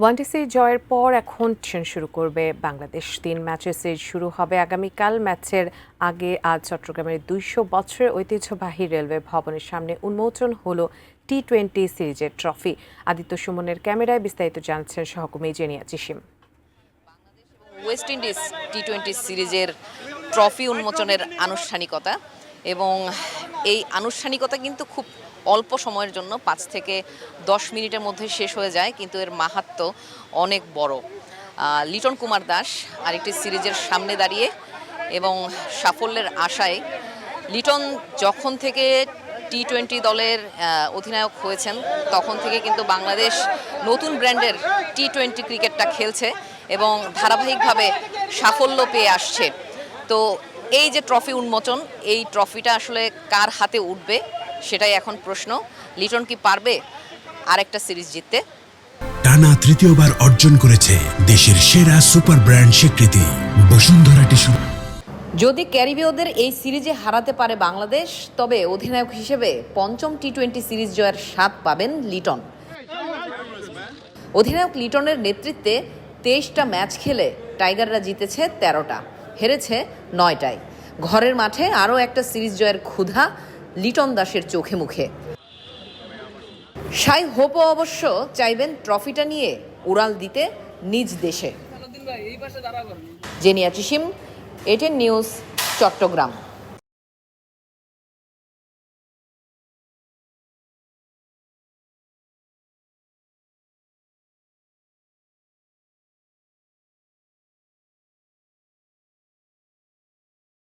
One day series জয়ের পর এখন ট্রেন শুরু করবে বাংলাদেশ। 3 ম্যাচের সিরিজ শুরু হবে আগামীকাল। ম্যাচের আগে আজ চট্টগ্রামের 200 বছরের ঐতিহ্যবাহী রেলওয়ে ভবনের সামনে উন্মোচন হলো টি-20 সিরিজের ট্রফি। আদিত্য সুমনের ক্যামেরায় বিস্তারিত জানাচ্ছেন সহকর্মী জেনিয়া চিশিম। ওয়েস্ট ইন্ডিজ টি-20 সিরিজের ট্রফি উন্মোচনের আনুষ্ঠানিকতা, এবং এই আনুষ্ঠানিকতা কিন্তু খুব অল্প সময়ের জন্য 5 থেকে 10 মিনিটের মধ্যে শেষ হয়ে যায়, কিন্তু এর মাহাত্ম্য অনেক বড়। লিটন কুমার দাস আরেকটি সিরিজের সামনে দাঁড়িয়ে এবং সাফল্যের আশায়, লিটন যখন থেকে টি-20 দলের অধিনায়ক হয়েছেন তখন থেকে কিন্তু বাংলাদেশ নতুন ব্র্যান্ডের টি-20 ক্রিকেটটা খেলছে এবং ধারাবাহিকভাবে সাফল্য পেয়ে আসছে। তো এই যে ট্রফি উন্মোচন, এই ট্রফিটা আসলে কার হাতে উঠবে সেটাই এখন প্রশ্ন। লিটন কি পারবে আরেকটা সিরিজ জিততে? টানা তৃতীয়বার অর্জন করেছে দেশের সেরা সুপার ব্র্যান্ড স্বীকৃতি বসুন্ধরা টিস্যু। যদি ক্যারিবীয়দের এই সিরিজে হারাতে পারে বাংলাদেশ, তবে অধিনায়ক হিসেবে পঞ্চম টি-20 সিরিজ জয়ের স্বাদ পাবেন লিটন। অধিনায়ক লিটনের নেতৃত্বে 23টা ম্যাচ খেলে টাইগাররা জিতেছে 13টা, হেরেছে 9টায়। ঘরের মাঠে আরও একটা সিরিজ জয়ের ক্ষুধা লিটন দাসের চোখে মুখে। সাই হোপও অবশ্য চাইবেন ট্রফিটা নিয়ে উড়াল দিতে নিজ দেশে। জেনিয়া চিশিম, এটিএন নিউজ, চট্টগ্রাম।